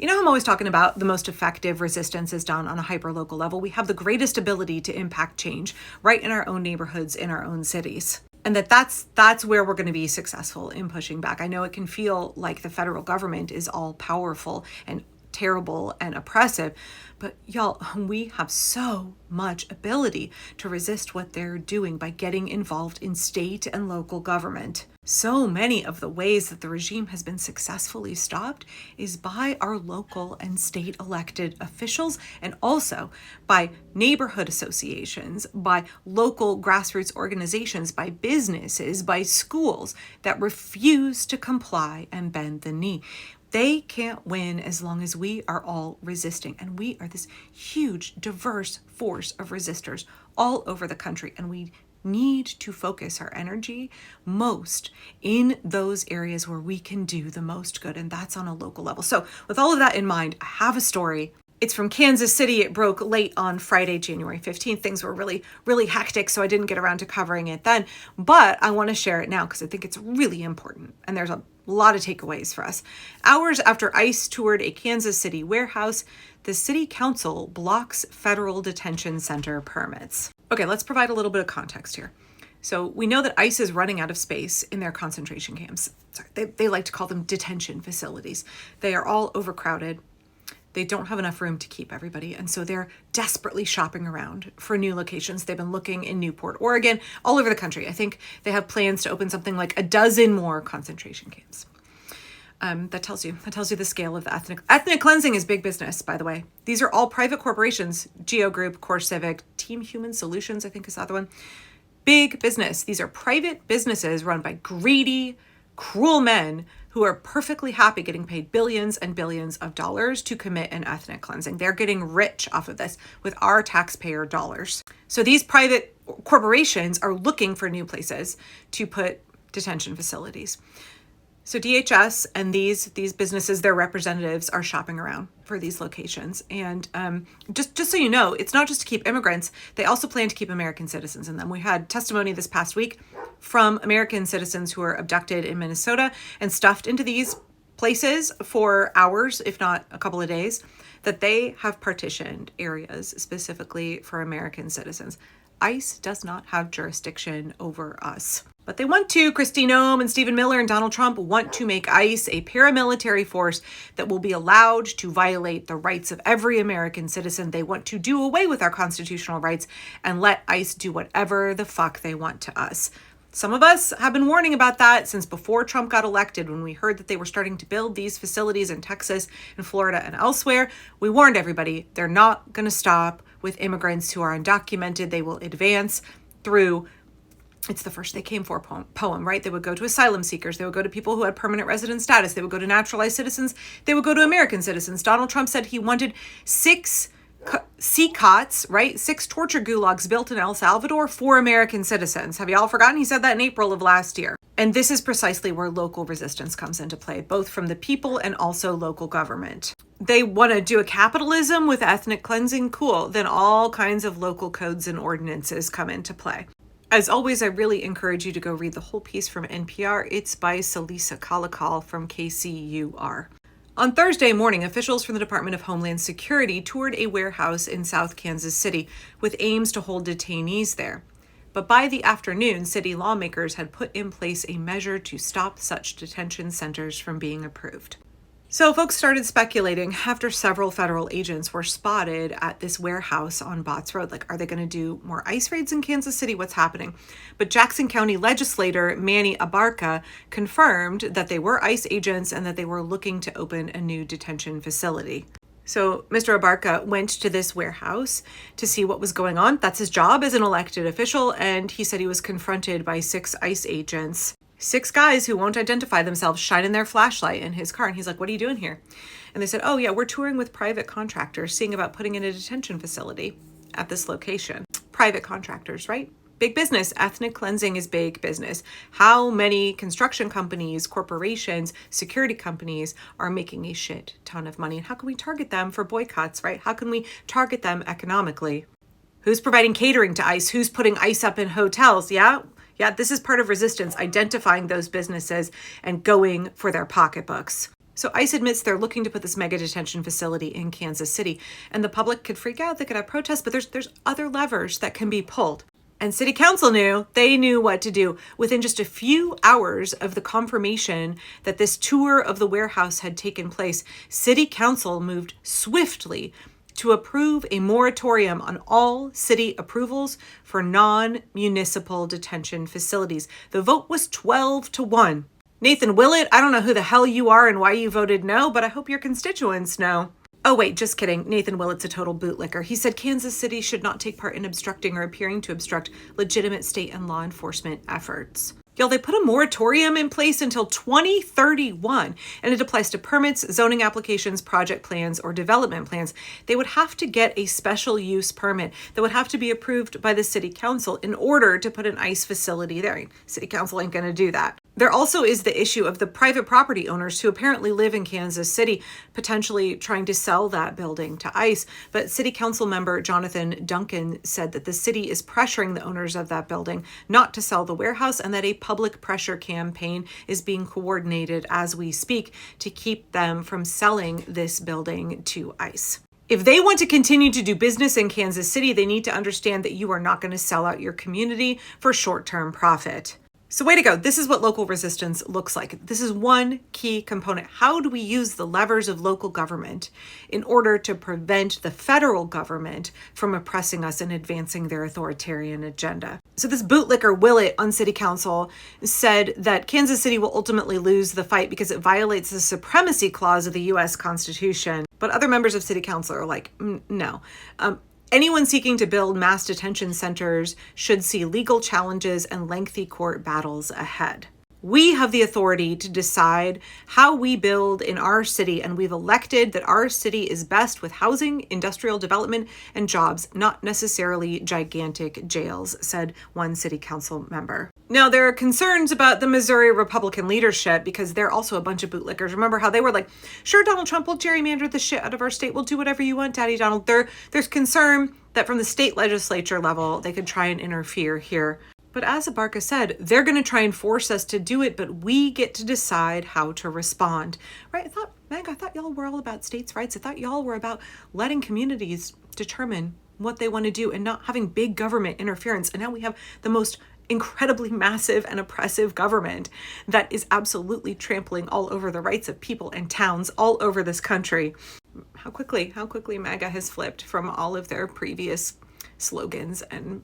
You know, I'm always talking about the most effective resistance is done on a hyper-local level. We have the greatest ability to impact change right in our own neighborhoods, in our own cities. And that's where we're going to be successful in pushing back. I know it can feel like the federal government is all powerful and terrible and oppressive, but y'all, we have so much ability to resist what they're doing by getting involved in state and local government. So many of the ways that the regime has been successfully stopped is by our local and state elected officials, and also by neighborhood associations, by local grassroots organizations, by businesses, by schools that refuse to comply and bend the knee. They can't win as long as we are all resisting. And we are this huge, diverse force of resistors all over the country. And we need to focus our energy most in those areas where we can do the most good. And that's on a local level. So with all of that in mind, I have a story. It's from Kansas City. It broke late on Friday, January 15th. Things were really, really hectic, so I didn't get around to covering it then. But I want to share it now because I think it's really important. And there's a lot of takeaways for us. Hours after ICE toured a Kansas City warehouse, the city council blocks federal detention center permits. Okay, let's provide a little bit of context here. So we know that ICE is running out of space in their concentration camps. Sorry, they like to call them detention facilities. They are all overcrowded. They don't have enough room to keep everybody. And so they're desperately shopping around for new locations. They've been looking in Newport, Oregon, all over the country. I think they have plans to open something like a dozen more concentration camps. That tells you the scale of the ethnic cleansing is big business, by the way. These are all private corporations, Geo Group, Core Civic, Team Human Solutions, I think is the other one. Big business. These are private businesses run by greedy, cruel men who are perfectly happy getting paid billions and billions of dollars to commit an ethnic cleansing. They're getting rich off of this with our taxpayer dollars. So these private corporations are looking for new places to put detention facilities. So DHS and these businesses, their representatives are shopping around for these locations. And just so you know, it's not just to keep immigrants. They also plan to keep American citizens in them. We had testimony this past week from American citizens who were abducted in Minnesota and stuffed into these places for hours, if not a couple of days, that they have partitioned areas specifically for American citizens. ICE does not have jurisdiction over us. But they want to. Christine Ohm and Stephen Miller and Donald Trump want to make ICE a paramilitary force that will be allowed to violate the rights of every American citizen. They want to do away with our constitutional rights and let ICE do whatever the fuck they want to us. Some of us have been warning about that since before Trump got elected. When we heard that they were starting to build these facilities in Texas and Florida and elsewhere, we warned everybody they're not going to stop with immigrants who are undocumented. They will advance through it's the first they came for poem, right? They would go to asylum seekers. They would go to people who had permanent resident status. They would go to naturalized citizens. They would go to American citizens. Donald Trump said he wanted 6 COTs, right? 6 torture gulags built in El Salvador for American citizens. Have y'all forgotten? He said that in April of last year. And this is precisely where local resistance comes into play, both from the people and also local government. They want to do a capitalism with ethnic cleansing? Cool. Then all kinds of local codes and ordinances come into play. As always, I really encourage you to go read the whole piece from NPR. It's by Salisa Kalakal from KCUR. On Thursday morning, officials from the Department of Homeland Security toured a warehouse in South Kansas City with aims to hold detainees there. But by the afternoon, city lawmakers had put in place a measure to stop such detention centers from being approved. So folks started speculating after several federal agents were spotted at this warehouse on Botts Road. Like, are they going to do more ICE raids in Kansas City? What's happening? But Jackson County legislator Manny Abarca confirmed that they were ICE agents and that they were looking to open a new detention facility. So Mr. Abarca went to this warehouse to see what was going on. That's his job as an elected official. And he said he was confronted by 6 ICE agents. 6 guys who won't identify themselves shining their flashlight in his car. And he's like, what are you doing here? And they said, oh yeah, we're touring with private contractors, seeing about putting in a detention facility at this location. Private contractors, right? Big business. Ethnic cleansing is big business. How many construction companies, corporations, security companies are making a shit ton of money? And how can we target them for boycotts, right? How can we target them economically? Who's providing catering to ICE? Who's putting ICE up in hotels? Yeah, this is part of resistance, identifying those businesses and going for their pocketbooks. So ICE admits they're looking to put this mega detention facility in Kansas City, and the public could freak out, they could have protests, but there's other levers that can be pulled. And City Council knew what to do. Within just a few hours of the confirmation that this tour of the warehouse had taken place, City Council moved swiftly to approve a moratorium on all city approvals for non-municipal detention facilities. The vote was 12-1. Nathan Willett, I don't know who the hell you are and why you voted no, but I hope your constituents know. Oh wait, just kidding. Nathan Willett's a total bootlicker. He said Kansas City should not take part in obstructing or appearing to obstruct legitimate state and law enforcement efforts. Y'all, they put a moratorium in place until 2031, and it applies to permits, zoning applications, project plans, or development plans. They would have to get a special use permit that would have to be approved by the city council in order to put an ICE facility there. City council ain't going to do that. There also is the issue of the private property owners who apparently live in Kansas City, potentially trying to sell that building to ICE. But City Council member Jonathan Duncan said that the city is pressuring the owners of that building not to sell the warehouse, and that a public pressure campaign is being coordinated as we speak to keep them from selling this building to ICE. If they want to continue to do business in Kansas City, they need to understand that you are not going to sell out your community for short-term profit. So way to go. This is what local resistance looks like. This is one key component. How do we use the levers of local government in order to prevent the federal government from oppressing us and advancing their authoritarian agenda? So this bootlicker Willett on city council said that Kansas City will ultimately lose the fight because it violates the supremacy clause of the U.S. Constitution. But other members of city council are like, no. Anyone seeking to build mass detention centers should see legal challenges and lengthy court battles ahead. We have the authority to decide how we build in our city, and we've elected that our city is best with housing, industrial development, and jobs, not necessarily gigantic jails, said one city council member. Now, there are concerns about the Missouri Republican leadership because they're also a bunch of bootlickers. Remember how they were like, sure, Donald Trump will gerrymander the shit out of our state. We'll do whatever you want, Daddy Donald. There's concern that from the state legislature level, they could try and interfere here. But as Abarca said, they're going to try and force us to do it, but we get to decide how to respond, right? I thought y'all were all about states' rights. I thought y'all were about letting communities determine what they want to do and not having big government interference. And now we have the most incredibly massive and oppressive government that is absolutely trampling all over the rights of people and towns all over this country. How quickly MAGA has flipped from all of their previous slogans and,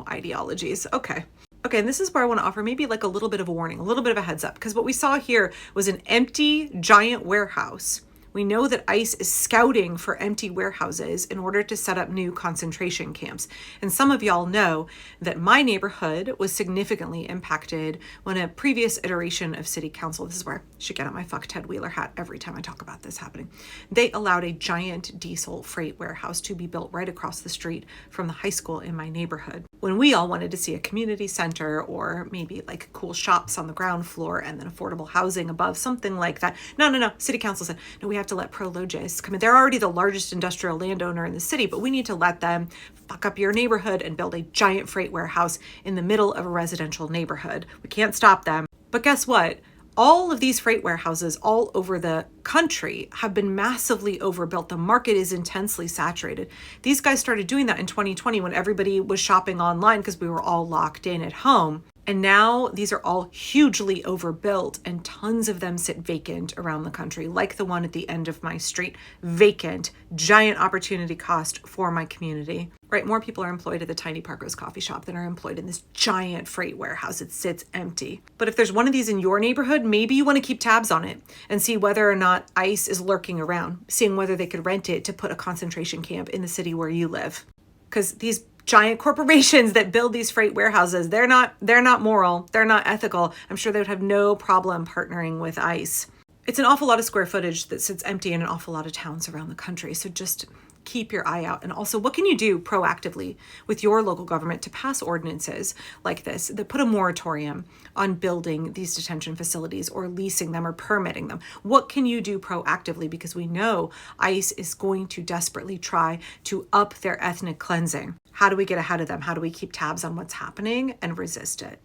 ideologies. Okay, and this is where I want to offer maybe like a little bit of a warning, a little bit of a heads up, because what we saw here was an empty giant warehouse. We know that ICE is scouting for empty warehouses in order to set up new concentration camps. And some of y'all know that my neighborhood was significantly impacted when a previous iteration of city council, this is where I should get out my fuck Ted Wheeler hat every time I talk about this happening, they allowed a giant diesel freight warehouse to be built right across the street from the high school in my neighborhood. When we all wanted to see a community center or maybe like cool shops on the ground floor and then affordable housing above, something like that. No. City council said, no, we have to let Prologis come in. They're already the largest industrial landowner in the city, but we need to let them fuck up your neighborhood and build a giant freight warehouse in the middle of a residential neighborhood. We can't stop them. But guess what? All of these freight warehouses all over the country have been massively overbuilt. The market is intensely saturated. These guys started doing that in 2020 when everybody was shopping online because we were all locked in at home. And now these are all hugely overbuilt and tons of them sit vacant around the country, like the one at the end of my street, vacant, giant opportunity cost for my community, right? More people are employed at the Tiny Parker's coffee shop than are employed in this giant freight warehouse. It sits empty. But if there's one of these in your neighborhood, maybe you want to keep tabs on it and see whether or not ICE is lurking around, seeing whether they could rent it to put a concentration camp in the city where you live. Because these giant corporations that build these freight warehouses, they're not moral, they're not ethical. I'm sure they would have no problem partnering with ICE. It's an awful lot of square footage that sits empty in an awful lot of towns around the country. So just keep your eye out. And also, what can you do proactively with your local government to pass ordinances like this that put a moratorium on building these detention facilities or leasing them or permitting them? What can you do proactively? Because we know ICE is going to desperately try to up their ethnic cleansing. How do we get ahead of them? How do we keep tabs on what's happening and resist it?